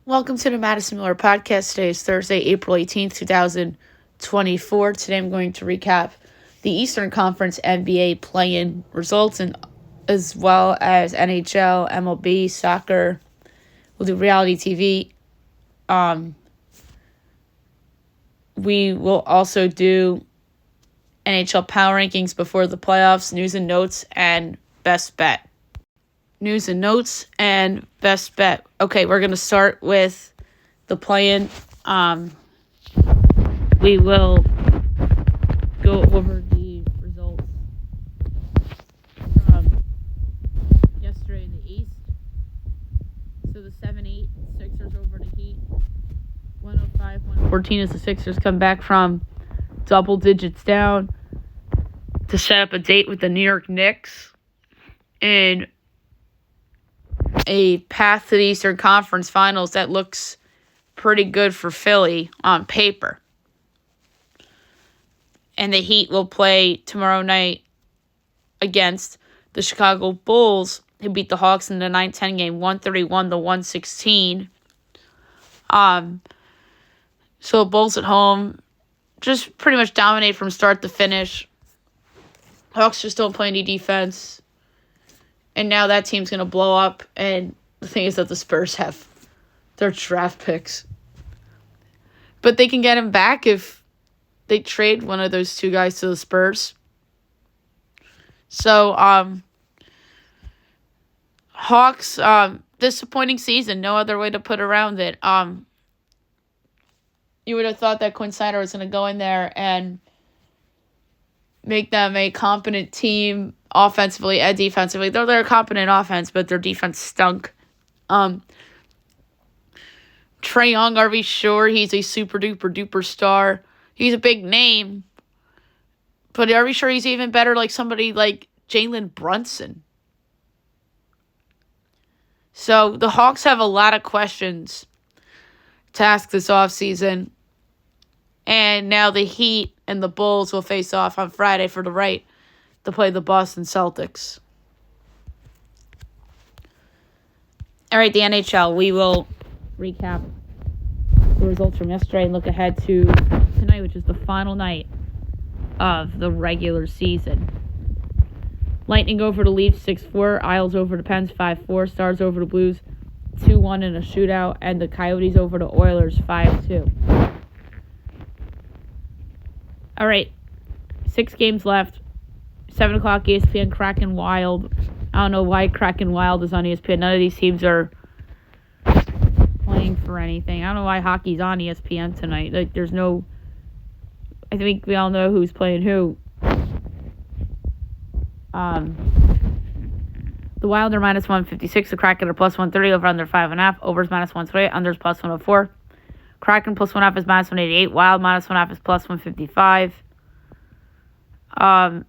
Welcome to the Madison Miller Podcast. Today is Thursday, April 18th, 2024. Today I'm going to recap the Eastern Conference NBA play-in results and as well as NHL, MLB, soccer. We'll do reality TV. We will also do NHL power rankings before the playoffs, news and notes, and best bet. News and notes and best bet. Okay, we're going to start with the play-in. We will go over the results from yesterday in the East. So the 7-8 Sixers over the Heat. 105-114 as the Sixers come back from double digits down to set up a date with the New York Knicks in a path to the Eastern Conference Finals that looks pretty good for Philly on paper. And the Heat will play tomorrow night against the Chicago Bulls, who beat the Hawks in the 9-10 game, 131-116. So the Bulls at home just pretty much dominate from start to finish. Hawks just don't play any defense. And now that team's going to blow up. And the thing is that the Spurs have their draft picks. But they can get him back if they trade one of those two guys to the Spurs. So, Hawks, disappointing season. No other way to put around it. You would have thought that Quinn Snyder was going to go in there and make them a competent team offensively and defensively. They're a competent offense, but their defense stunk. Trae Young, are we sure he's a super duper duper star? He's a big name, but are we sure he's even better like somebody like Jalen Brunson? So the Hawks have a lot of questions to ask this offseason. And now the Heat and the Bulls will face off on Friday for the right to play the Boston Celtics. All right, the NHL. We will recap the results from yesterday and look ahead to tonight, which is the final night of the regular season. Lightning over the Leafs 6-4, Isles over the Pens 5-4, Stars over the Blues 2-1 in a shootout, and the Coyotes over the Oilers 5-2. All right, 6 games left. 7 o'clock ESPN, Kraken Wild. I don't know why Kraken Wild is on ESPN. None of these teams are playing for anything. I don't know why hockey's on ESPN tonight. Like, there's no... I think we all know who's playing who. The Wild are minus 156. The Kraken are plus 130. Over under 5.5. Overs minus 128. Unders plus 104. Kraken plus 1.5 is minus 188. Wild minus 1.5 is plus 155. I'm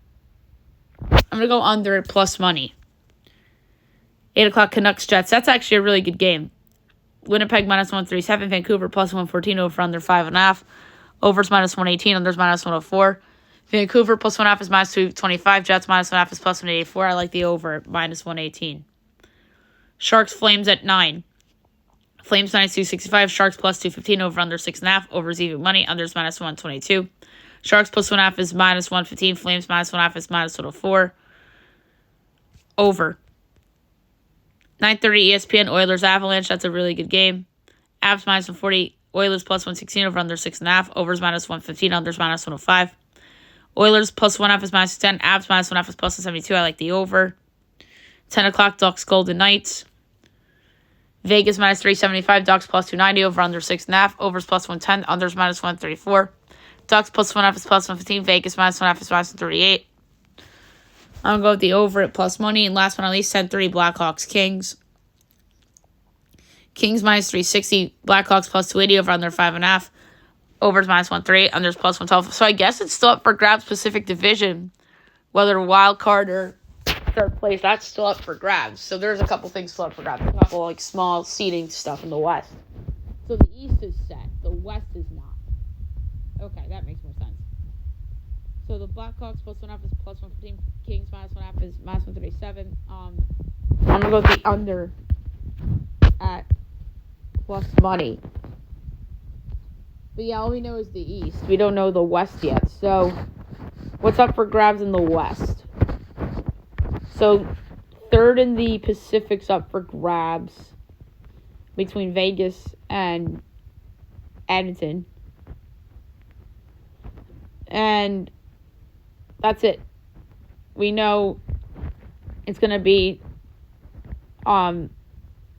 going to go under at plus money. 8 o'clock Canucks Jets. That's actually a really good game. Winnipeg minus 137. Vancouver plus 114. Over under 5.5. Overs minus 118. Unders minus 104. Vancouver plus 1.5 is minus 225. Jets minus 1.5 is plus 184. I like the over at minus 118. Sharks Flames at 9. Flames minus 265. Sharks plus 215. Over under 6.5. Overs even money. Unders minus 122. Sharks plus 1.5 is minus 115. Flames minus 1.5 is minus 104. Over. 9:30 ESPN, Oilers Avalanche. That's a really good game. Avs minus 140. Oilers plus 116. Over under 6.5. Overs minus 115. Unders minus 105. Oilers plus 1.5 is minus 10. Avs minus 1.5 is plus 172. I like the over. 10 o'clock Ducks Golden Knights. Vegas minus 375. Ducks plus 290. Over under 6.5. Overs plus 110. Unders minus 134. Ducks plus 1.5 is plus 115. Vegas minus 1.5 is minus 138. I'm going to go with the over at plus money. And last but not least, 10-3 Blackhawks Kings. Kings minus 360. Blackhawks plus 280 over under 5.5. Overs minus 138. Unders plus 112. So I guess it's still up for grabs Pacific Division. Whether wild card or third place, that's still up for grabs. So there's a couple things still up for grabs. A couple like small seeding stuff in the West. So the East is set. The West is not. Okay, that makes more sense. So the Blackhawks plus 1.5 is plus 115. Kings minus 1.5 is minus 137. I'm going to go with the under at plus money. But yeah, all we know is the East. We don't know the West yet. So, what's up for grabs in the West? So, third in the Pacific's up for grabs between Vegas and Edmonton. And that's it. We know it's going to be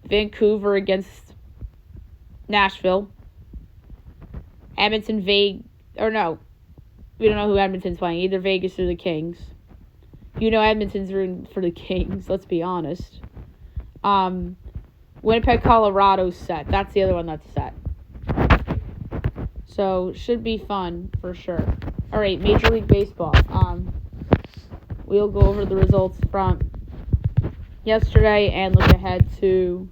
Vancouver against Nashville. Edmonton, we don't know who Edmonton's playing. Either Vegas or the Kings. You know Edmonton's rooting for the Kings, let's be honest. Winnipeg, Colorado's set. That's the other one that's set. So, should be fun for sure. All right, Major League Baseball. We'll go over the results from yesterday and look ahead to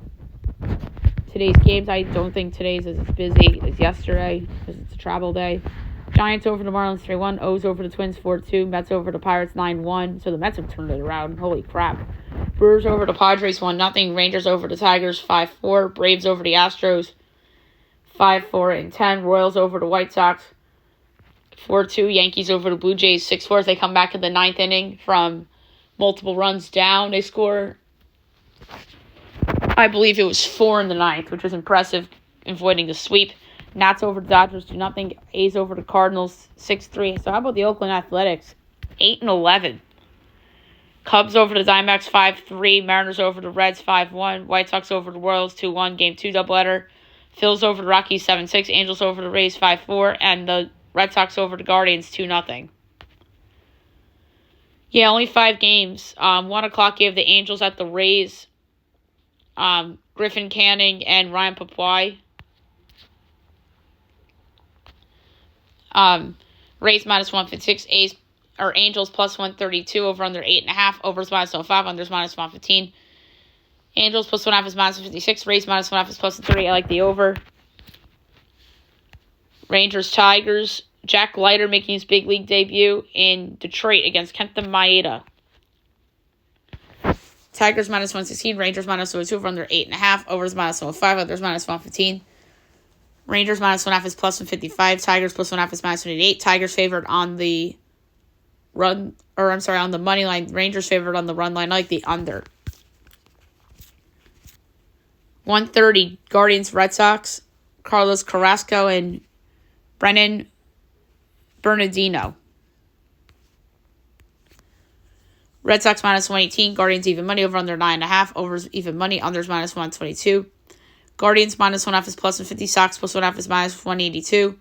today's games. I don't think today's is as busy as yesterday because it's a travel day. Giants over the Marlins 3-1. O's over the Twins 4-2. Mets over the Pirates 9-1. So the Mets have turned it around. Holy crap. Brewers over the Padres 1-0. Rangers over the Tigers 5-4. Braves over the Astros 5-4-10. Royals over the White Sox 4-2. Yankees over the Blue Jays 6-4. As they come back in the ninth inning from multiple runs down. They score, I believe it was 4 in the ninth, which was impressive, avoiding the sweep. Nats over the Dodgers 2-0. A's over the Cardinals 6-3. So how about the Oakland Athletics? 8-11. Cubs over the Diamondbacks 5-3. Mariners over the Reds 5-1. White Sox over the Royals 2-1. Game 2 doubleheader. Phils over the Rockies 7-6. Angels over the Rays 5-4. And the Red Sox over the Guardians 2-0. Yeah, only 5 games. 1 o'clock gave the Angels at the Rays. Griffin Canning and Ryan Papuai. Rays minus 156, Angels plus 132, over under 8.5, overs minus 105, unders minus 115. Angels plus 1.5 is minus 56, Rays minus 1.5 is plus 30. I like the over. Rangers Tigers, Jack Leiter making his big league debut in Detroit against Kenta Maeda. Tigers minus 116, Rangers minus 102, over under 8.5, overs minus 105, unders minus 115. Rangers minus 1.5 is plus 155. Tigers plus 1.5 is minus 188. Tigers favored on the on the money line. Rangers favored on the run line. I like the under. 1:30, Guardians Red Sox. Carlos Carrasco and Brennan Bernardino. Red Sox minus 118. Guardians even money, over under 9.5. Overs even money. Unders minus 122. Guardians minus 1.5 is plus 150. Sox plus 1.5 is minus 182.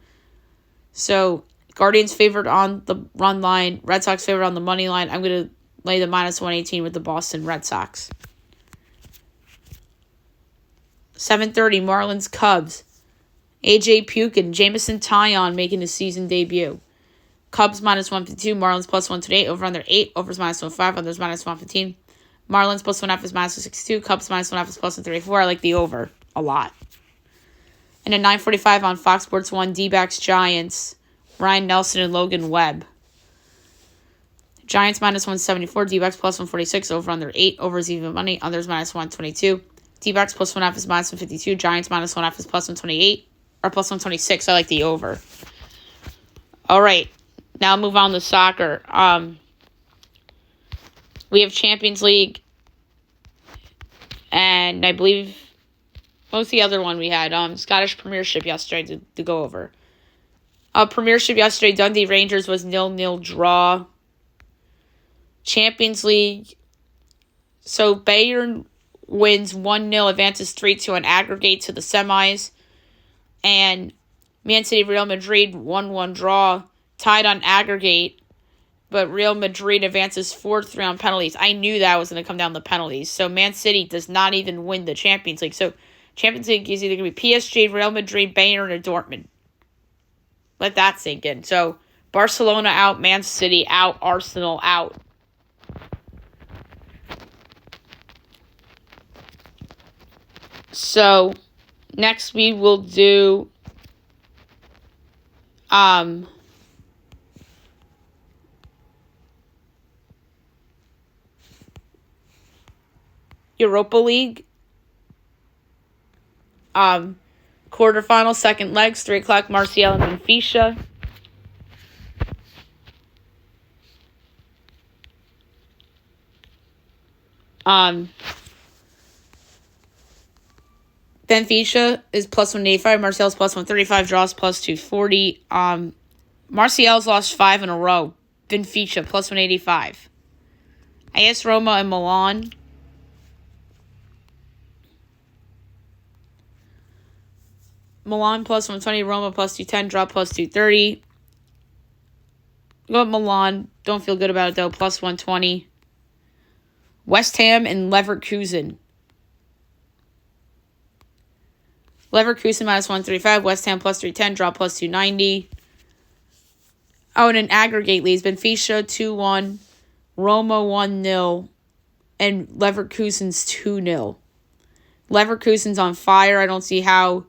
So, Guardians favored on the run line. Red Sox favored on the money line. I'm going to lay the minus 118 with the Boston Red Sox. 7:30, Marlins Cubs. A.J. Pukin, Jameson Taillon making his season debut. Cubs minus 152. Marlins plus 128. Over under 8. Overs minus 105. Unders minus 115. Marlins plus 1.5 is minus 162. Cubs minus 1.5 is plus 134. I like the over a lot. And at 9:45 on Fox Sports 1, D-backs Giants, Ryan Nelson and Logan Webb. Giants minus 174, D-backs plus 146, over under 8, overs even money, unders minus 122. D-backs plus 1.5 is minus 152, Giants minus 1.5 is plus 128, or plus 126. I like the over. All right, now move on to soccer. We have Champions League, and I believe, what was the other one we had? Scottish Premiership yesterday to go over. Premiership yesterday, Dundee Rangers was 0-0 draw. Champions League, so Bayern wins 1-0, advances 3-2 on aggregate to the semis. And Man City Real Madrid 1-1 draw, tied on aggregate, but Real Madrid advances 4-3 on penalties. I knew that was going to come down to penalties. So Man City does not even win the Champions League. So Champions League is either going to be PSG, Real Madrid, Bayern, or Dortmund. Let that sink in. So Barcelona out, Man City out, Arsenal out. So next we will do Europa League. Quarterfinal, second legs, 3 o'clock, Martial and Benfica. Benfica is plus 185. Martial's plus 135. Draws plus 240. Martial's lost 5 in a row. Benfica plus 185. AS Roma and Milan. Milan plus 120. Roma plus 210. Draw plus 230. Go with Milan. Don't feel good about it though. Plus 120. West Ham and Leverkusen. Leverkusen minus 135. West Ham plus 310. Draw plus 290. Oh, and an aggregate leads. Benfica 2-1. Roma 1-0. And Leverkusen's 2-0. Leverkusen's on fire. I don't see how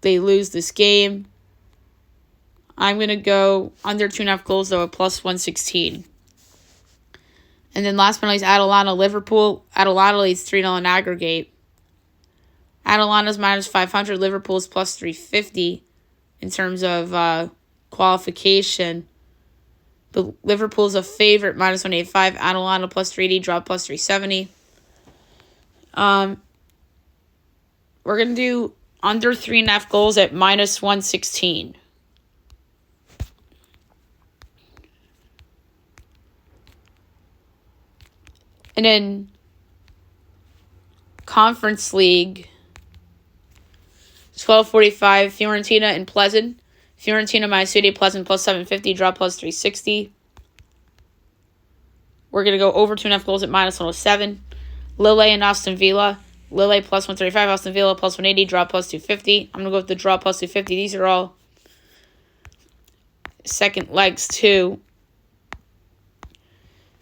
they lose this game. I'm going to go under 2.5 goals, though, at plus 116. And then last but not least, Atalanta, Liverpool. Atalanta leads 3-0 in aggregate. Atalanta's minus 500. Liverpool's plus 350 in terms of qualification. But Liverpool's a favorite, minus 185. Atalanta plus 380. Draw plus 370. We're going to do under 3.5 goals at minus 116. And then Conference League, 12:45, Fiorentina and Pleasant. Fiorentina minus 280, Pleasant plus 750, draw plus 360. We're going to go over 2.5 goals at minus 107. Lille and Aston Villa. Lille plus 135, Aston Villa plus 180, draw plus 250. I'm going to go with the draw plus 250. These are all second legs too.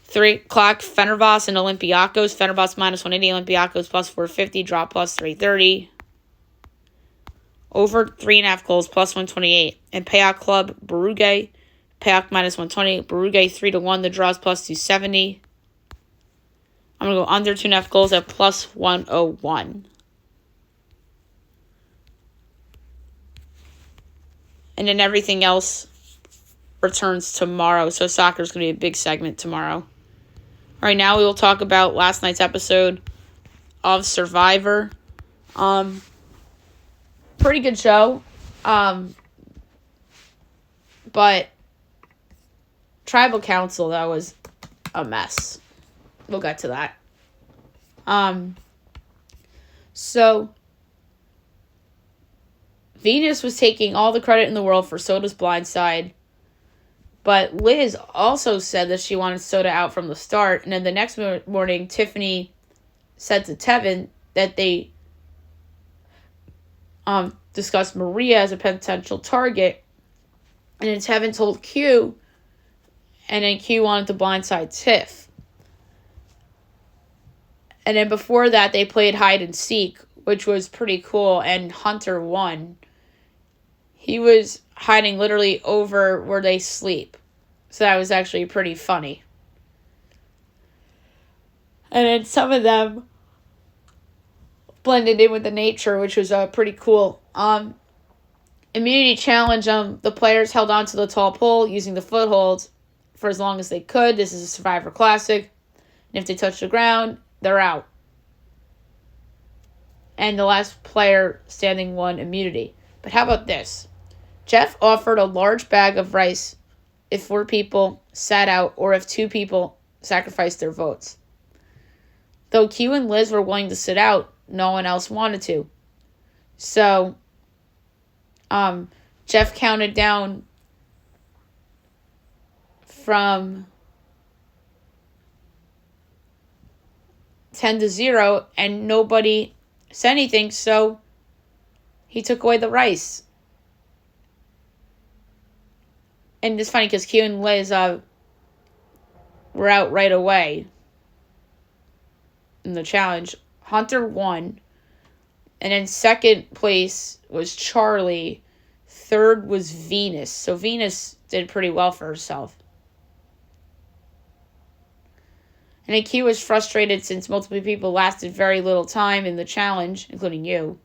3 o'clock, Fenerbahce and Olympiacos. Fenerbahce minus 180, Olympiacos plus 450, draw plus 330. Over 3.5 goals, plus 128. And Paok Club, Brugge. Paok minus 120, Brugge 3-1, the draws plus 270. I'm going to go under 2.5 goals at plus 101. And then everything else returns tomorrow. So soccer is going to be a big segment tomorrow. All right, now we will talk about last night's episode of Survivor. Pretty good show. But Tribal Council, that was a mess. We'll get to that. So Venus was taking all the credit in the world for Soda's blindside. But Liz also said that she wanted Soda out from the start. And then the next morning, Tiffany said to Tevin that they discussed Maria as a potential target. And then Tevin told Q. And then Q wanted to blindside Tiff. And then before that, they played hide and seek, which was pretty cool. And Hunter won. He was hiding literally over where they sleep. So that was actually pretty funny. And then some of them blended in with the nature, which was pretty cool. Immunity challenge, the players held on to the tall pole using the footholds for as long as they could. This is a Survivor Classic. And if they touch the ground, they're out. And the last player standing won immunity. But how about this? Jeff offered a large bag of rice if 4 people sat out or if 2 people sacrificed their votes. Though Q and Liz were willing to sit out, no one else wanted to. So, Jeff counted down from 10 to 0 and nobody said anything, so he took away the rice. And it's funny because Q and Liz were out right away in the challenge. Hunter won. And then second place was Charlie. Third was Venus. So Venus did pretty well for herself. And then Q was frustrated since multiple people lasted very little time in the challenge, including you,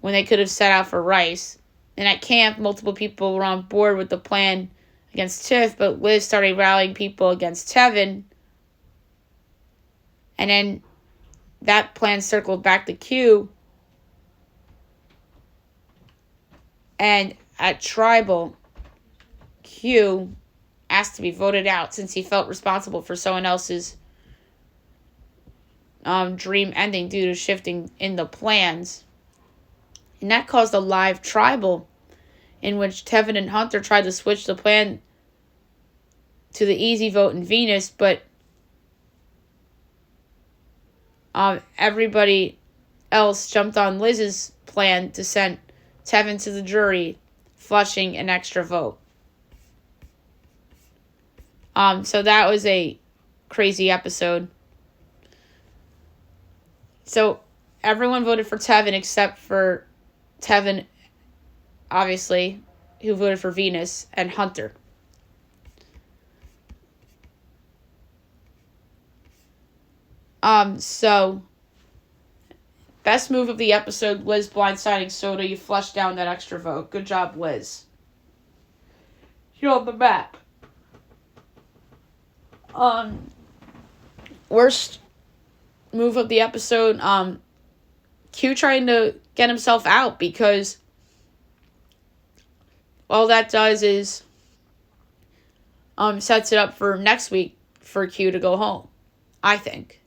when they could have set out for Rice. And at camp, multiple people were on board with the plan against Tiff, but Liz started rallying people against Tevin. And then that plan circled back to Q. And at Tribal, Q asked to be voted out since he felt responsible for someone else's dream ending due to shifting in the plans. And that caused a live Tribal in which Tevin and Hunter tried to switch the plan to the easy vote in Venus, but everybody else jumped on Liz's plan to send Tevin to the jury, flushing an extra vote. So that was a crazy episode. So everyone voted for Tevin except for Tevin, obviously, who voted for Venus, and Hunter. So best move of the episode, Liz blindsiding Soda. You flushed down that extra vote. Good job, Liz. You're on the map. Worst move of the episode, Q trying to get himself out, because all that does is sets it up for next week for Q to go home, I think.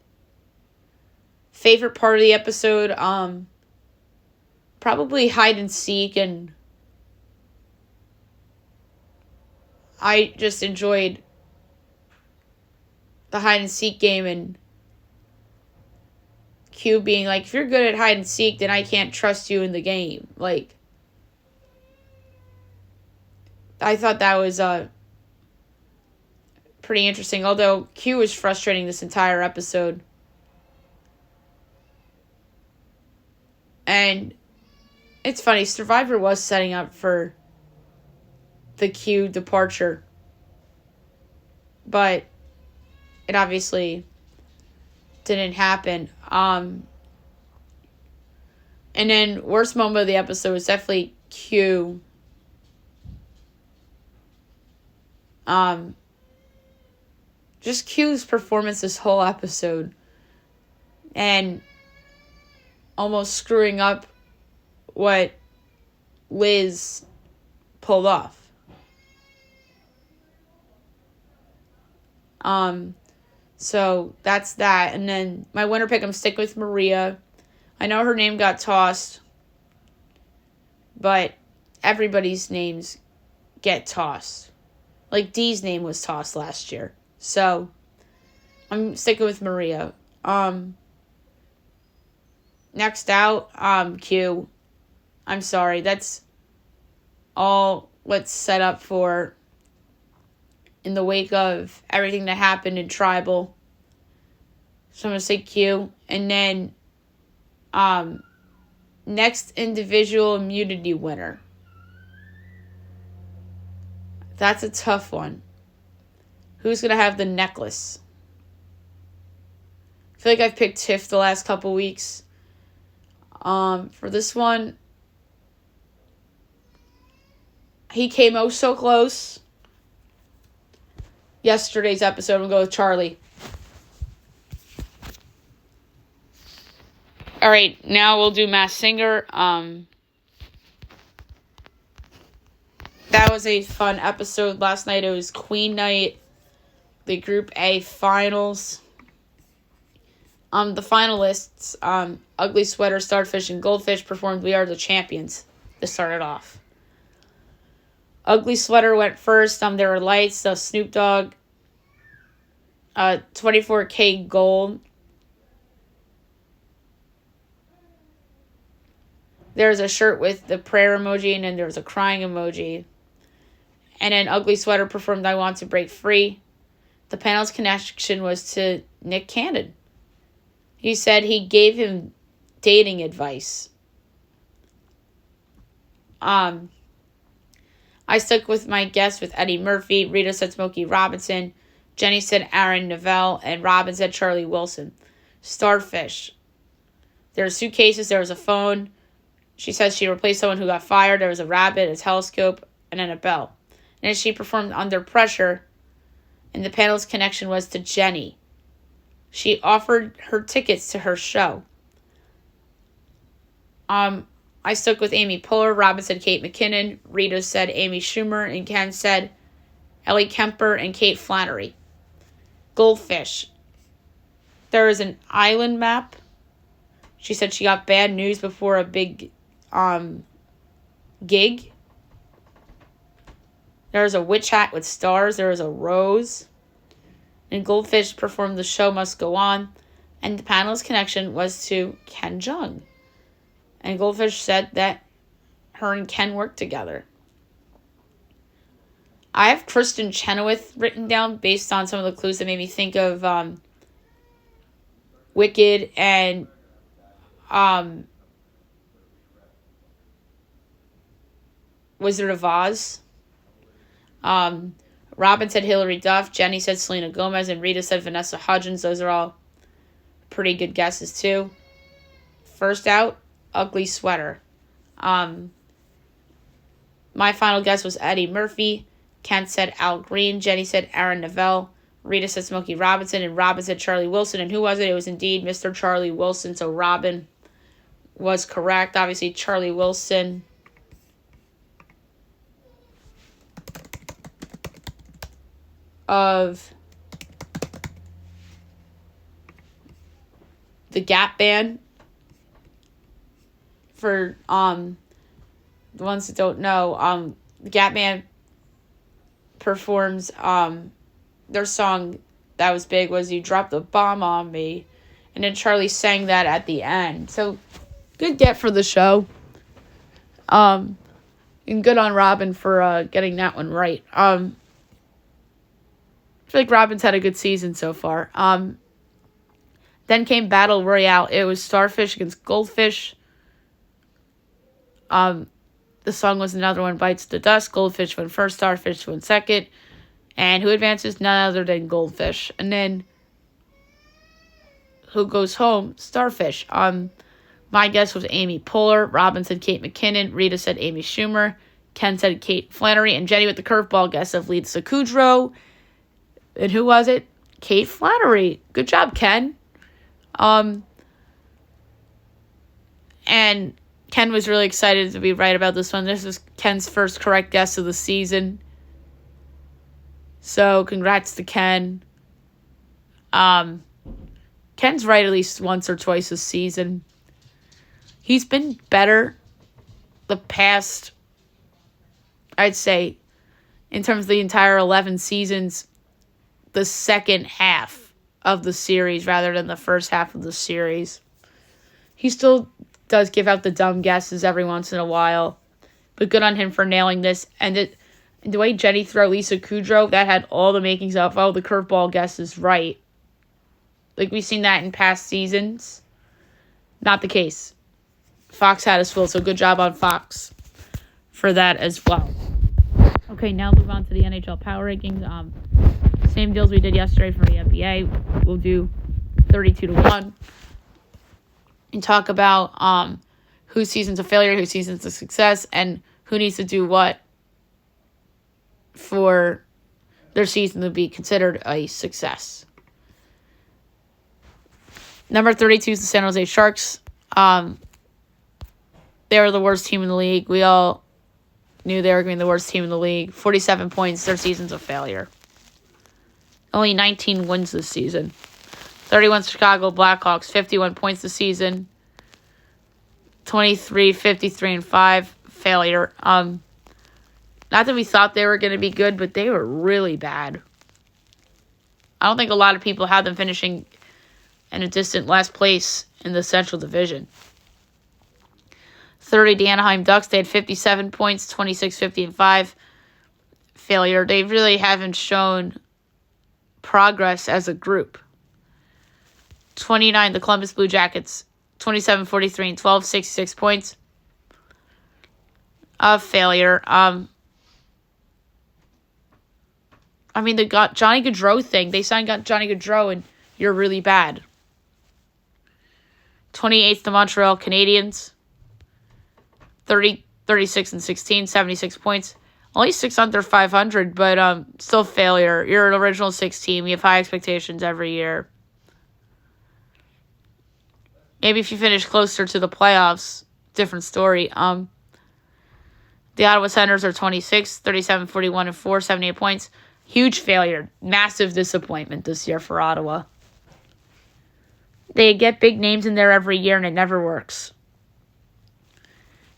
Favorite part of the episode, probably hide and seek, and I just enjoyed the hide and seek game, and Q being like, if you're good at hide and seek, then I can't trust you in the game. Like, I thought that was pretty interesting, although Q was frustrating this entire episode. And it's funny, Survivor was setting up for the Q departure, but it obviously didn't happen. And then worst moment of the episode was definitely Q. Just Q's performance this whole episode, and almost screwing up what Liz pulled off. So that's that. And then my winner pick, I'm sticking with Maria. I know her name got tossed, but everybody's names get tossed. Like, Dee's name was tossed last year. So I'm sticking with Maria. Next out, Q. I'm sorry. That's all what's set up for in the wake of everything that happened in Tribal. So I'm going to say Q. And then next individual immunity winner. That's a tough one. Who's going to have the necklace? I feel like I've picked Tiff the last couple weeks. For this one, he came oh so close. Yesterday's episode, I'm going to go with Charlie. All right, now we'll do Masked Singer. That was a fun episode. Last night it was Queen Night, the Group A finals. The finalists, Ugly Sweater, Starfish, and Goldfish performed We Are the Champions to start it off. Ugly Sweater went first. There were lights, Snoop Dogg, 24K gold. There's a shirt with the prayer emoji, and then there was a crying emoji. And then Ugly Sweater performed I Want to Break Free. The panel's connection was to Nick Cannon. He said he gave him dating advice. I stuck with my guess with Eddie Murphy. Rita said Smokey Robinson. Jenny said Aaron Neville, and Robin said Charlie Wilson. Starfish. There were suitcases, there was a phone. She says she replaced someone who got fired. There was a rabbit, a telescope, and then a bell. And as she performed Under Pressure, and the panel's connection was to Jenny. She offered her tickets to her show. I stuck with Amy Poehler. Robin said Kate McKinnon. Rita said Amy Schumer. And Ken said Ellie Kemper and Kate Flannery. Goldfish. There is an island map. She said she got bad news before a big gig. There was a witch hat with stars. There was a rose. And Goldfish performed The Show Must Go On. And the panel's connection was to Ken Jeong. And Goldfish said that her and Ken worked together. I have Kristen Chenoweth written down based on some of the clues that made me think of Wicked and Wizard of Oz. Robin said Hilary Duff. Jenny said Selena Gomez. And Rita said Vanessa Hudgens. Those are all pretty good guesses too. First out, Ugly Sweater. My final guess was Eddie Murphy. Kent said Al Green. Jenny said Aaron Neville. Rita said Smokey Robinson. And Robin said Charlie Wilson. And who was it? It was indeed Mr. Charlie Wilson. So Robin was correct. Obviously, Charlie Wilson of the Gap Band. For the ones that don't know, the Gap Band performs their song that was big was You Dropped the Bomb on Me. And then Charlie sang that at the end. So good get for the show. And good on Robin for getting that one right. I feel like Robin's had a good season so far. Then came Battle Royale. It was Starfish against Goldfish. The song was Another One Bites the Dust. Goldfish went first, Starfish went second. And who advances? None other than Goldfish. And then who goes home? Starfish. My guess was Amy Poehler. Robin said Kate McKinnon. Rita said Amy Schumer. Ken said Kate Flannery. And Jenny with the curveball guess of Lisa Kudrow. And who was it? Kate Flannery. Good job, Ken. And Ken was really excited to be right about this one. This was Ken's first correct guess of the season. So, congrats to Ken. Ken's right at least once or twice this season. He's been better the past, I'd say, in terms of the entire 11 seasons, the second half of the series rather than the first half of the series. He still does give out the dumb guesses every once in a while, but good on him for nailing this. And the way Jenny threw Lisa Kudrow, that had all the makings of, oh, the curveball guess is right. Like, we've seen that in past seasons. Not the case. Fox had us full, so good job on Fox for that as well. Okay, now move on to the NHL Power Rankings. Same deals we did yesterday for the NBA. We'll do 32-1. And talk about whose season's a failure, whose season's a success, and who needs to do what for their season to be considered a success. Number 32 is the San Jose Sharks. They were the worst team in the league. We all knew they were going to be the worst team in the league. 47 points. Their season's a failure. Only 19 wins this season. 31 Chicago Blackhawks, 51 points this season. 23, 53, and 5. Failure. Not that we thought they were going to be good, but they were really bad. I don't think a lot of people had them finishing in a distant last place in the Central Division. 30, the Anaheim Ducks. They had 57 points, 26, 50, and 5. Failure. They really haven't shown progress as a group. 29, the Columbus Blue Jackets. 27, 43, and 12, 66 points. A failure. I mean, the Johnny Gaudreau thing. They signed Johnny Gaudreau, and you're really bad. 28th, the Montreal Canadiens. 36 and 16, 76 points. Only 6 under 500, but still failure. You're an original 6 team. You have high expectations every year. Maybe if you finish closer to the playoffs, different story. The Ottawa Senators are 26, 37, 41, and 4, 78 points. Huge failure. Massive disappointment this year for Ottawa. They get big names in there every year, and it never works.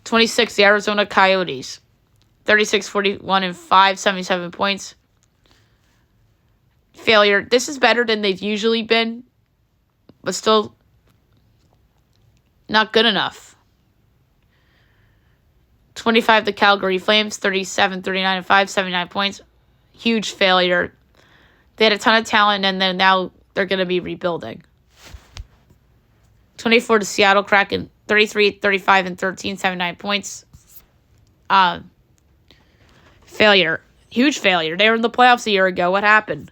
26, the Arizona Coyotes. 36, 41, and 5, 77 points. Failure. This is better than they've usually been, but still not good enough. 25, the Calgary Flames. 37, 39, and 5, 79 points. Huge failure. They had a ton of talent, and then now they're going to be rebuilding. 24, the Seattle Kraken. 33, 35, and 13, 79 points. Failure. Huge failure. They were in the playoffs a year ago. What happened?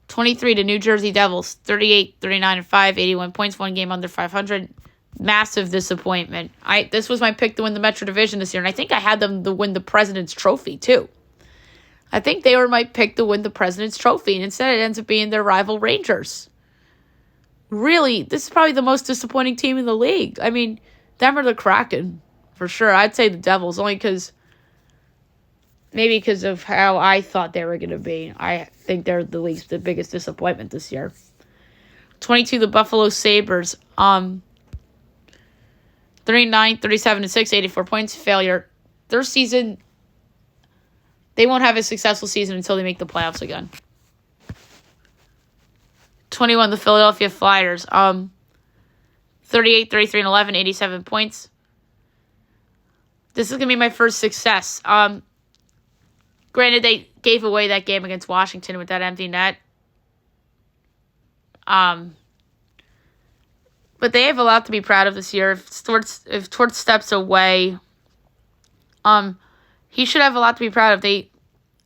23, the New Jersey Devils. 38, 39, and 5, 81 points. 1 game under 500. Massive disappointment. This was my pick to win the Metro Division this year, and I think I had them to win the President's Trophy, too. I think they were my pick to win the President's Trophy, and instead it ends up being their rival Rangers. Really, this is probably the most disappointing team in the league. I mean, them or the Kraken, for sure. I'd say the Devils, only because of how I thought they were going to be. I think they're the biggest disappointment this year. 22, the Buffalo Sabres. 39, 37, and 6, 84 points. Failure. Their season, they won't have a successful season until they make the playoffs again. 21, the Philadelphia Flyers. 38, 33, and 11, 87 points. This is going to be my first success. Granted, they gave away that game against Washington with that empty net. But they have a lot to be proud of this year. If Torts steps away, he should have a lot to be proud of. They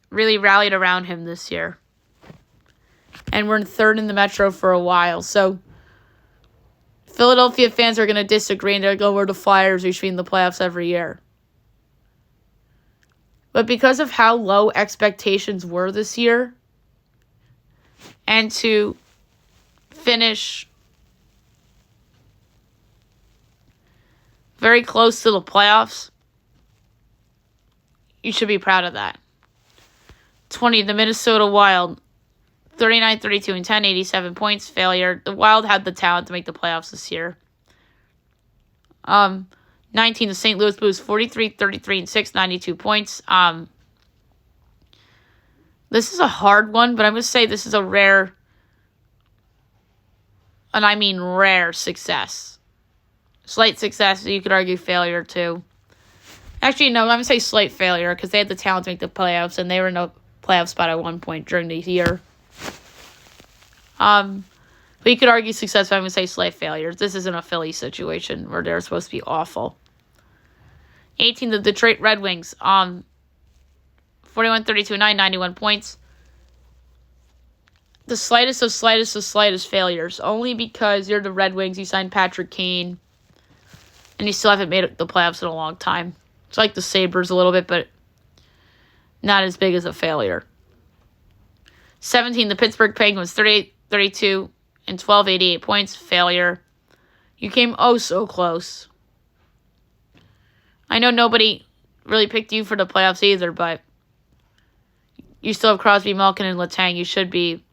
really rallied around him this year. And we're in third in the Metro for a while. So Philadelphia fans are going to disagree, and they're going to go, we're the Flyers. We should be in the playoffs every year. But because of how low expectations were this year, and to finish very close to the playoffs, you should be proud of that. 20, the Minnesota Wild. 39, 32, and 10, 87 points. Failure. The Wild had the talent to make the playoffs this year. 19, the St. Louis Blues. 43, 33, and 6, 92 points. This is a hard one, but I'm going to say this is a rare, and I mean rare, success. Slight success, you could argue failure too. Actually, no, I'm going to say slight failure because they had the talent to make the playoffs, and they were in a playoff spot at one point during the year. But you could argue success, but I'm going to say slight failure. This isn't a Philly situation where they're supposed to be awful. 18, the Detroit Red Wings. 41, 32, 9, 91 points. The slightest of failures. Only because you're the Red Wings, you signed Patrick Kane, and you still haven't made the playoffs in a long time. It's like the Sabres a little bit, but not as big as a failure. 17, the Pittsburgh Penguins. 38, 32, and 12, 88 points. Failure. You came oh so close. I know nobody really picked you for the playoffs either, but you still have Crosby, Malkin, and Letang. You should be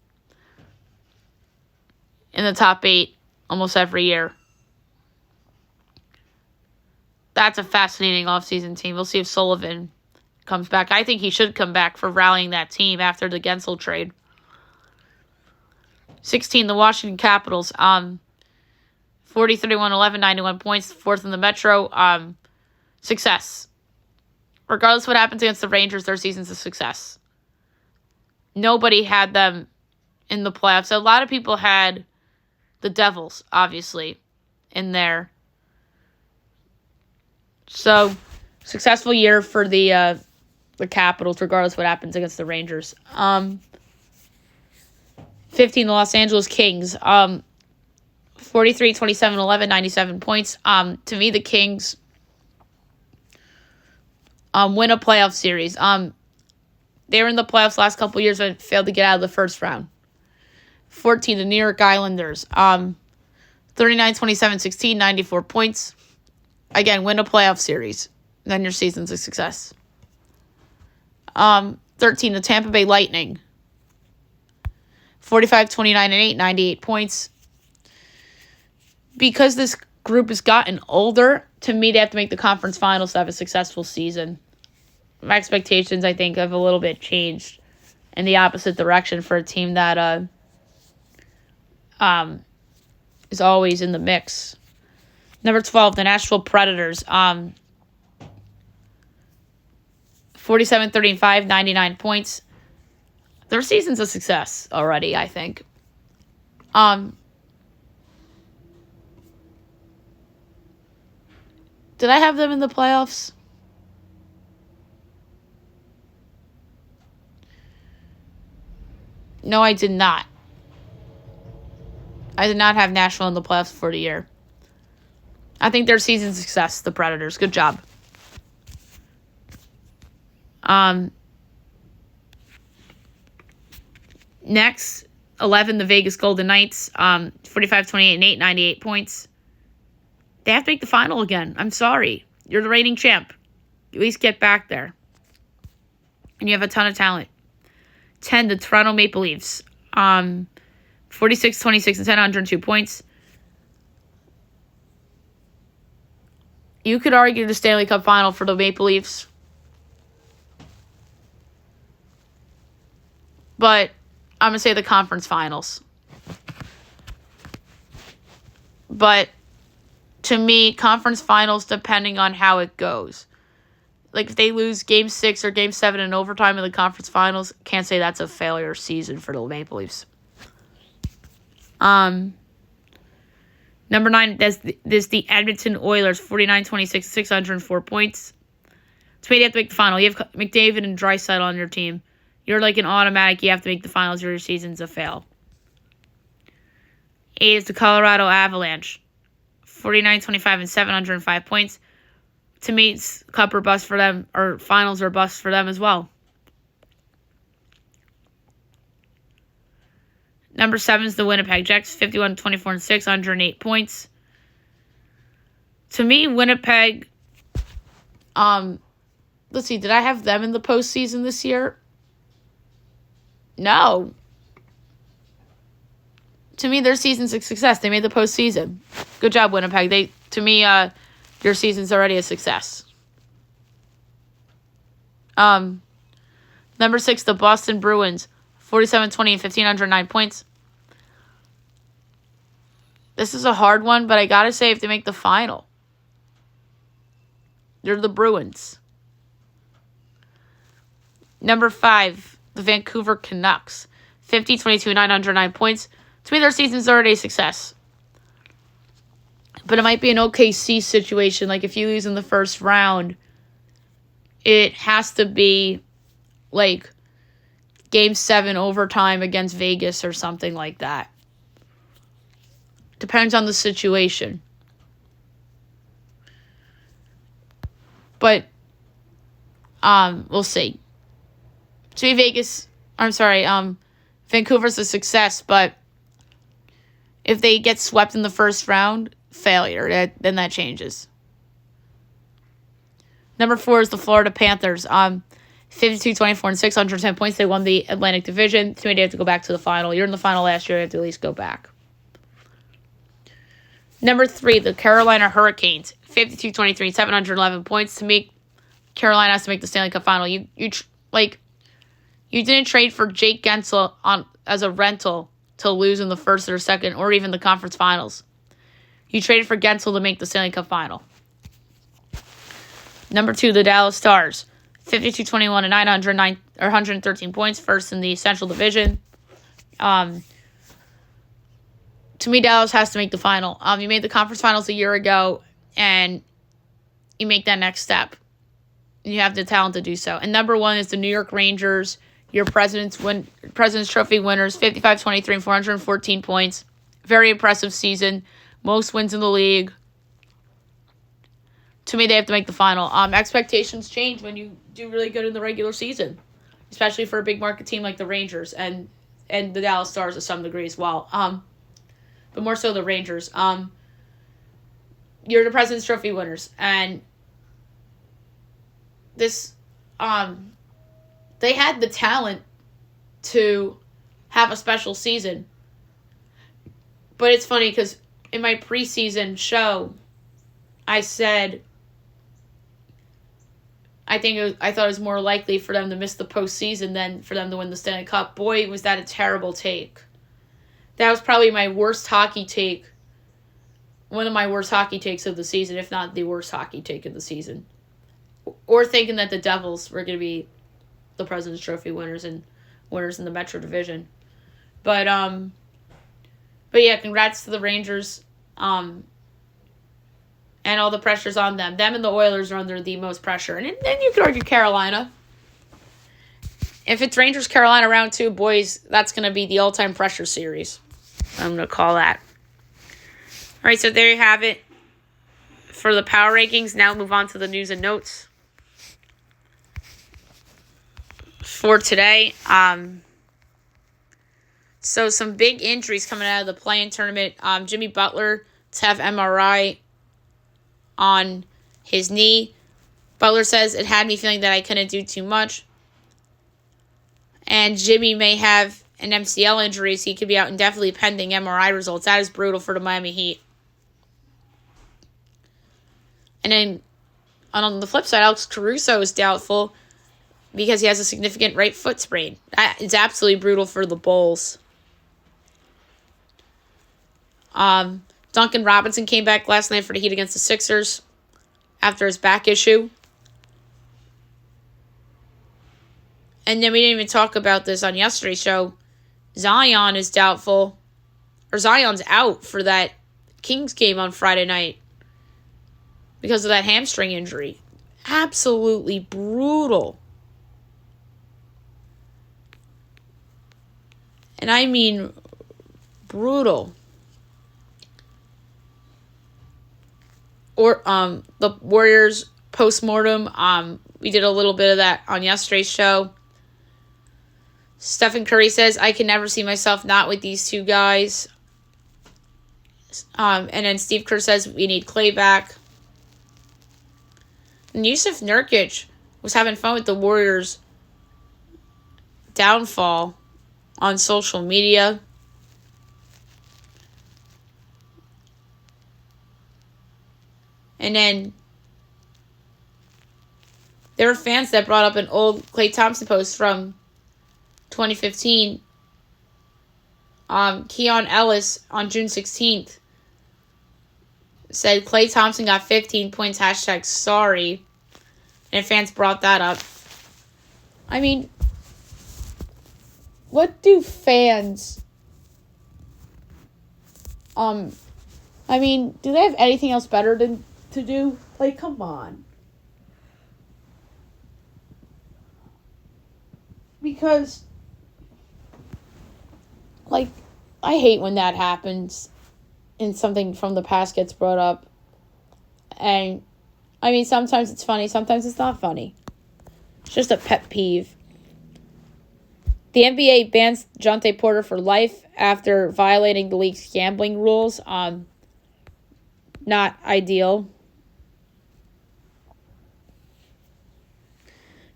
in the top 8 almost every year. That's a fascinating offseason team. We'll see if Sullivan comes back. I think he should come back for rallying that team after the Gensel trade. 16, the Washington Capitals. 40, 31, 11, 91 points. 4th in the Metro. Success. Regardless of what happens against the Rangers, their season's a success. Nobody had them in the playoffs. A lot of people had the Devils, obviously, in there. So, successful year for the the Capitals, regardless of what happens against the Rangers. 15, the Los Angeles Kings. 43, 27, 11, 97 points. To me, the Kings win a playoff series. They were in the playoffs last couple years but failed to get out of the first round. 14, the New York Islanders. 39, 27, 16, 94 points. Again, win a playoff series. Then your season's a success. 13, the Tampa Bay Lightning. 45, 29, and 8, 98 points. Because this group has gotten older, to me, they have to make the conference finals to have a successful season. My expectations, I think, have a little bit changed in the opposite direction for a team that is always in the mix. Number 12, the Nashville Predators. 47, 35, 99 points. Their season's a success already, I think. Did I have them in the playoffs? No, I did not. I did not have Nashville in the playoffs for the year. I think their season's a success, the Predators. Good job. Next, 11, the Vegas Golden Knights. 45, 28, and 8, 98 points. They have to make the final again. I'm sorry. You're the reigning champ. At least get back there. And you have a ton of talent. 10, the Toronto Maple Leafs. 46, 26, and 10, 102 points. You could argue the Stanley Cup final for the Maple Leafs. But I'm going to say the conference finals. But to me, conference finals, depending on how it goes. Like, if they lose Game 6 or Game 7 in overtime in the conference finals, can't say that's a failure season for the Maple Leafs. Number 9, there's the Edmonton Oilers, 49, 26, 604 points. To me, they have to make the final. You have McDavid and Draisaitl on your team. You're like an automatic, you have to make the finals or your season's a fail. 8 is the Colorado Avalanche. 49, 25, and 705 points. To me, it's cup or bust for them, or finals or bust for them as well. Number 7 is the Winnipeg Jets. 51, 24, and 6, 108 points. To me, Winnipeg, let's see, did I have them in the postseason this year? No. To me, their season's a success. They made the postseason. Good job, Winnipeg. To me, your season's already a success. Number 6, the Boston Bruins. 47, 20, and 15, 109 points. This is a hard one, but I gotta say, if they make the final, they're the Bruins. Number 5, the Vancouver Canucks. 50, 22, 909 points. To me, their season's already a success. But it might be an OKC situation. Like, if you lose in the first round, it has to be, like, Game 7 overtime against Vegas or something like that. Depends on the situation. But, we'll see. To me, Vancouver's a success, but if they get swept in the first round, failure. Then that changes. Number 4 is the Florida Panthers. 52, 24, and 6, 110 points. They won the Atlantic Division. To me, they have to go back to the final. You're in the final last year. You have to at least go back. Number 3, the Carolina Hurricanes. 52, 23, 711 points. To me, Carolina has to make the Stanley Cup final. You didn't trade for Jake Gensel as a rental to lose in the first or second or even the conference finals. You traded for Gensel to make the Stanley Cup final. Number 2, the Dallas Stars. 52, 21, and 113 points. First in the Central Division. To me, Dallas has to make the final. You made the conference finals a year ago, and you make that next step. And you have the talent to do so. And number 1 is the New York Rangers, your President's Trophy winners, 55-23 and 414 points. Very impressive season. Most wins in the league. To me, they have to make the final. Expectations change when you do really good in the regular season, especially for a big market team like the Rangers and the Dallas Stars to some degree as well. But more so the Rangers. You're the President's Trophy winners, and this, they had the talent to have a special season. But it's funny because in my preseason show, I said I thought it was more likely for them to miss the postseason than for them to win the Stanley Cup. Boy, was that a terrible take. That was probably my worst hockey take. One of my worst hockey takes of the season, if not the worst hockey take of the season. Or thinking that the Devils were going to be the President's Trophy winners and winners in the Metro Division. But yeah, congrats to the Rangers. And all the pressure's on them. Them and the Oilers are under the most pressure. And then you could argue Carolina. If it's Rangers-Carolina round 2, boys, that's going to be the all-time pressure series. I'm going to call that. All right, so there you have it for the power rankings. Now move on to the news and notes for today. So some big injuries coming out of the play-in tournament. Jimmy Butler to have MRI on his knee. Butler says it had me feeling that I couldn't do too much. And Jimmy may have an MCL injury, so he could be out indefinitely pending MRI results. That is brutal for the Miami Heat. And then on the flip side, Alex Caruso is doubtful because he has a significant right foot sprain. It's absolutely brutal for the Bulls. Duncan Robinson came back last night for the Heat against the Sixers after his back issue. And then we didn't even talk about this on yesterday's show. Zion is doubtful, or Zion's out for that Kings game on Friday night because of that hamstring injury. Absolutely brutal. And I mean brutal. Or the Warriors postmortem. We did a little bit of that on yesterday's show. Stephen Curry says, I can never see myself not with these two guys. And then Steve Kerr says, we need Clay back. And Yusuf Nurkic was having fun with the Warriors' downfall on social media. And then there were fans that brought up an old Klay Thompson post from 2015. Keon Ellis on June 16th said Klay Thompson got 15 points, #sorry. And fans brought that up. I mean, what do fans... do they have anything else better to do? Like, come on. Because, like, I hate when that happens and something from the past gets brought up. And, I mean, sometimes it's funny, sometimes it's not funny. It's just a pet peeve. The NBA bans Jonte Porter for life after violating the league's gambling rules. Not ideal.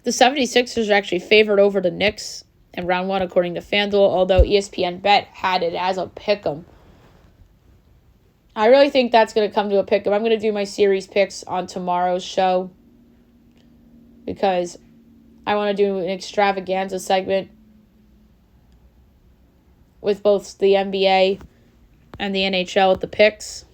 The 76ers are actually favored over the Knicks in round 1, according to FanDuel, although ESPN Bet had it as a pick'em. I really think that's going to come to a pick'em. I'm going to do my series picks on tomorrow's show because I want to do an extravaganza segment with both the NBA and the NHL with the picks.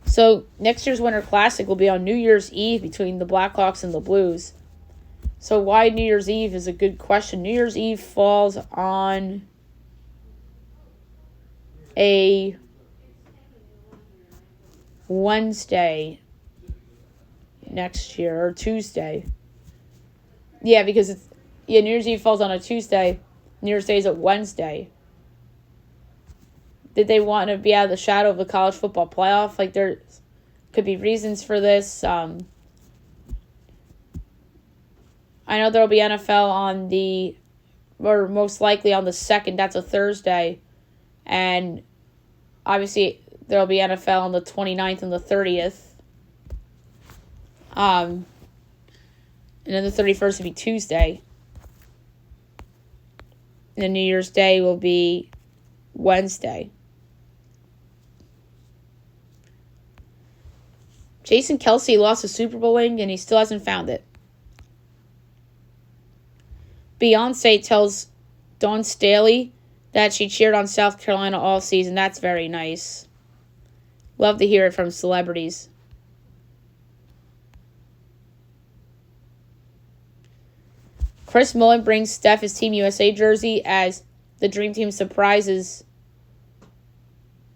So next year's Winter Classic will be on New Year's Eve between the Blackhawks and the Blues. So why New Year's Eve is a good question. New Year's Eve falls on a Wednesday. next year, or Tuesday. Yeah, because New Year's Eve falls on a Tuesday. New Year's Day is a Wednesday. Did they want to be out of the shadow of the college football playoff? Like, there could be reasons for this. I know there'll be NFL or most likely on the 2nd. That's a Thursday. And obviously there'll be NFL on the 29th and the 30th. And then the 31st will be Tuesday. And then New Year's Day will be Wednesday. Jason Kelce lost a Super Bowl ring and he still hasn't found it. Beyonce tells Dawn Staley that she cheered on South Carolina all season. That's very nice. Love to hear it from celebrities. Chris Mullin brings Steph his Team USA jersey as the Dream Team surprises,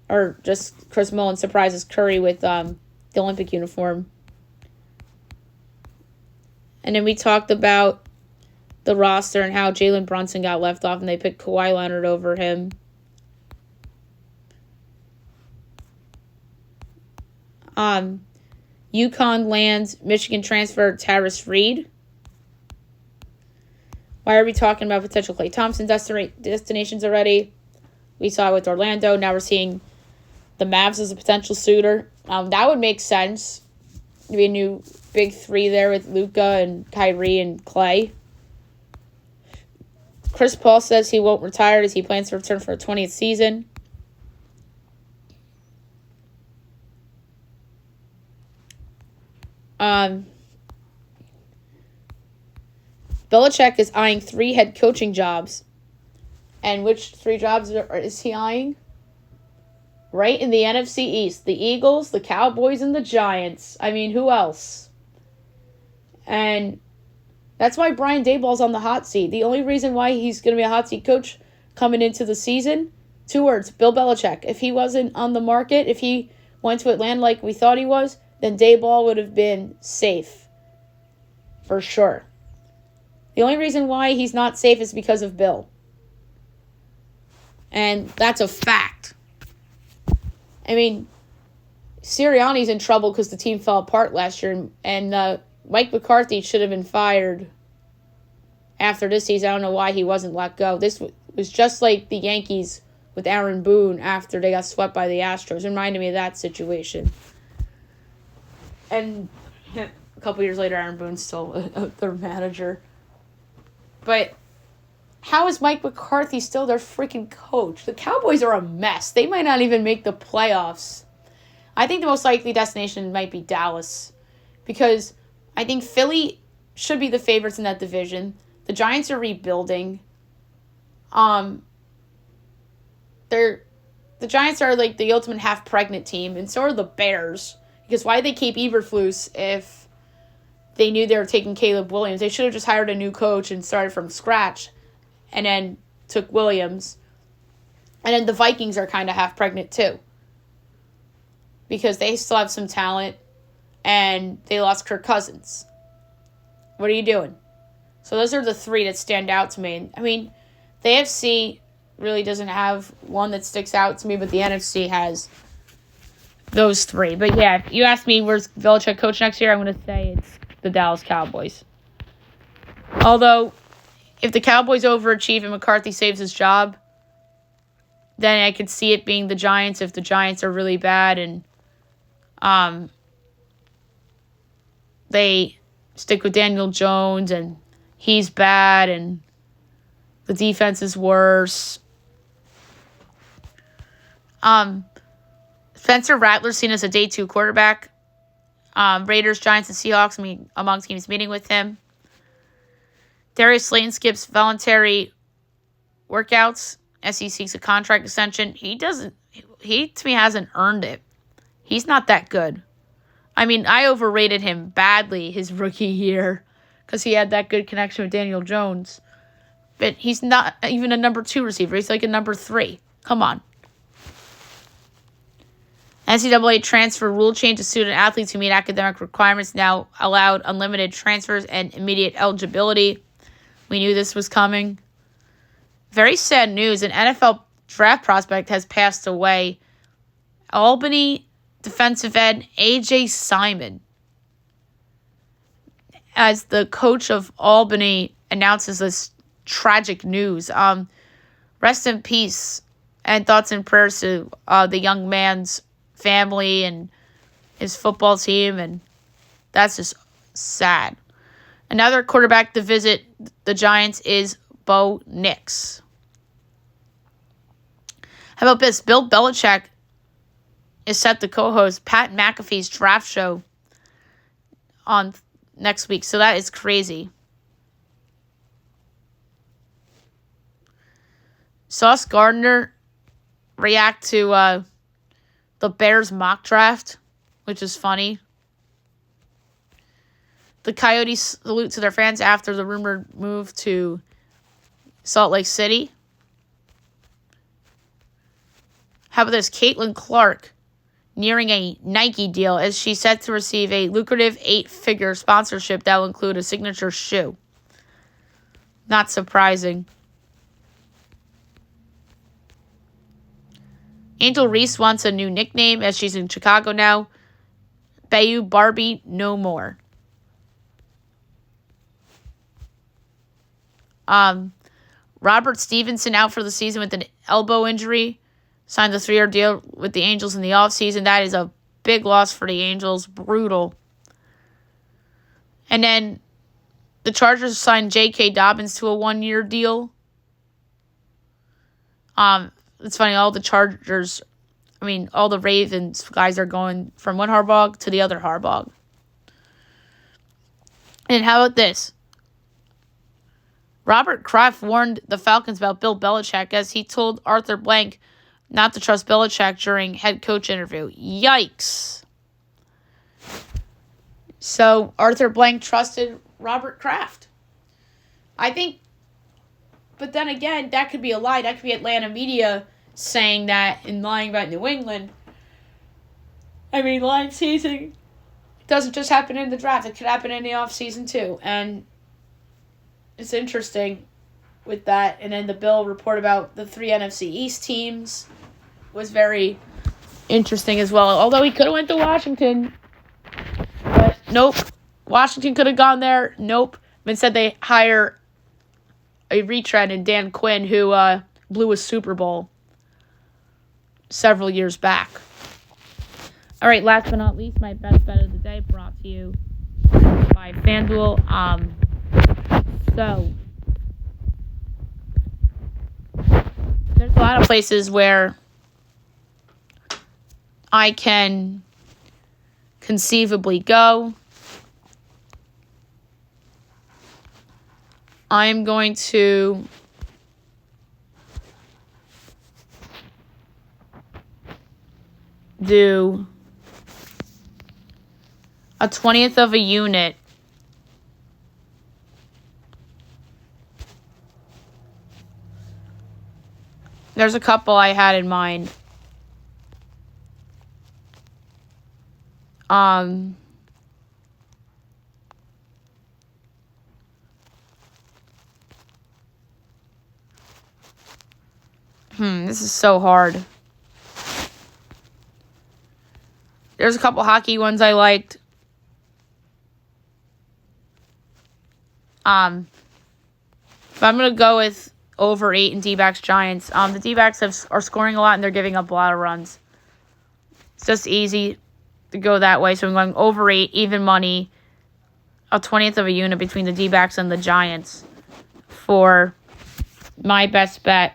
or just Chris Mullin surprises Curry with the Olympic uniform. And then we talked about the roster and how Jalen Brunson got left off and they picked Kawhi Leonard over him. UConn lands Michigan transfer Tarris Reed. Why are we talking about potential Klay Thompson destinations already? We saw it with Orlando. Now we're seeing the Mavs as a potential suitor. That would make sense. Maybe a new big three there with Luka and Kyrie and Klay. Chris Paul says he won't retire as he plans to return for a 20th season. Belichick is eyeing 3 head coaching jobs. And which 3 jobs is he eyeing? Right in the NFC East. The Eagles, the Cowboys, and the Giants. I mean, who else? And that's why Brian Daboll's on the hot seat. The only reason why he's going to be a hot seat coach coming into the season, 2 words, Bill Belichick. If he wasn't on the market, if he went to Atlanta like we thought he was, then Daboll would have been safe. For sure. The only reason why he's not safe is because of Bill. And that's a fact. I mean, Sirianni's in trouble because the team fell apart last year. And Mike McCarthy should have been fired after this season. I don't know why he wasn't let go. This was just like the Yankees with Aaron Boone after they got swept by the Astros. It reminded me of that situation. And a couple years later, Aaron Boone's still their manager. But how is Mike McCarthy still their freaking coach? The Cowboys are a mess. They might not even make the playoffs. I think the most likely destination might be Dallas. Because I think Philly should be the favorites in that division. The Giants are rebuilding. The Giants are like the ultimate half-pregnant team, and so are the Bears. Because why did they keep Eberflus if they knew they were taking Caleb Williams? They should have just hired a new coach and started from scratch and then took Williams. And then the Vikings are kind of half-pregnant too. Because they still have some talent and they lost Kirk Cousins. What are you doing? So those are the 3 that stand out to me. I mean, the AFC really doesn't have one that sticks out to me, but the NFC has those 3. But yeah, if you ask me where's Belichick coach next year, I'm going to say it's the Dallas Cowboys. Although, if the Cowboys overachieve and McCarthy saves his job, then I could see it being the Giants if the Giants are really bad and they stick with Daniel Jones and he's bad and the defense is worse. Spencer Rattler seen as a day 2 quarterback. Raiders, Giants, and Seahawks among teams meeting with him. Darius Slayton skips voluntary workouts as he seeks a contract extension. He to me hasn't earned it. He's not that good. I mean, I overrated him badly his rookie year because he had that good connection with Daniel Jones. But he's not even a number 2 receiver. He's like a number 3. Come on. NCAA transfer rule change to student athletes who meet academic requirements now allowed unlimited transfers and immediate eligibility. We knew this was coming. Very sad news. An NFL draft prospect has passed away. Albany defensive end A.J. Simon, as the coach of Albany announces this tragic news. Rest in peace and thoughts and prayers to the young man's family and his football team, and that's just sad. Another quarterback to visit the Giants is Bo Nix. How about this? Bill Belichick is set to co-host Pat McAfee's draft show on next week, so that is crazy. Sauce Gardner react to the Bears mock draft, which is funny. The Coyotes salute to their fans after the rumored move to Salt Lake City. How about this? Caitlin Clark nearing a Nike deal as she's set to receive a lucrative 8-figure sponsorship that will include a signature shoe. Not surprising. Angel Reese wants a new nickname as she's in Chicago now. Bayou Barbie no more. Robert Stevenson out for the season with an elbow injury. Signed a 3-year deal with the Angels in the offseason. That is a big loss for the Angels. Brutal. And then the Chargers signed J.K. Dobbins to a 1-year deal. It's funny, all the Ravens guys are going from one Harbaugh to the other Harbaugh. And how about this? Robert Kraft warned the Falcons about Bill Belichick as he told Arthur Blank not to trust Belichick during head coach interview. Yikes. So Arthur Blank trusted Robert Kraft. I think, but then again, that could be a lie. That could be Atlanta media saying that and lying about New England. I mean, Lions season doesn't just happen in the draft. It could happen in the offseason too. And it's interesting with that. And then the Bill report about the 3 NFC East teams was very interesting as well. Although he could have went to Washington. But nope. Washington could have gone there. Nope. Instead they hire a retread in Dan Quinn who blew a Super Bowl several years back. All right, last but not least, my best bet of the day brought to you by FanDuel. So there's a lot of places where I can conceivably go. I'm going to do a 20th of a unit there's a couple I had in mind. This is so hard. There's a couple hockey ones I liked. But I'm going to go with over 8 in D-backs Giants. The D-backs are scoring a lot and they're giving up a lot of runs. It's just easy to go that way. So I'm going over 8, even money, a 20th of a unit between the D-backs and the Giants for my best bet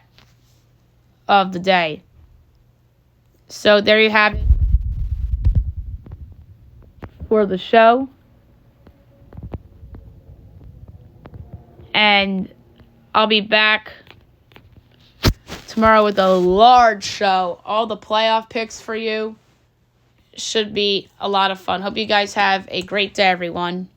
of the day. So there you have it for the show. And I'll be back tomorrow with a large show. All the playoff picks for you. Should be a lot of fun. Hope you guys have a great day, everyone.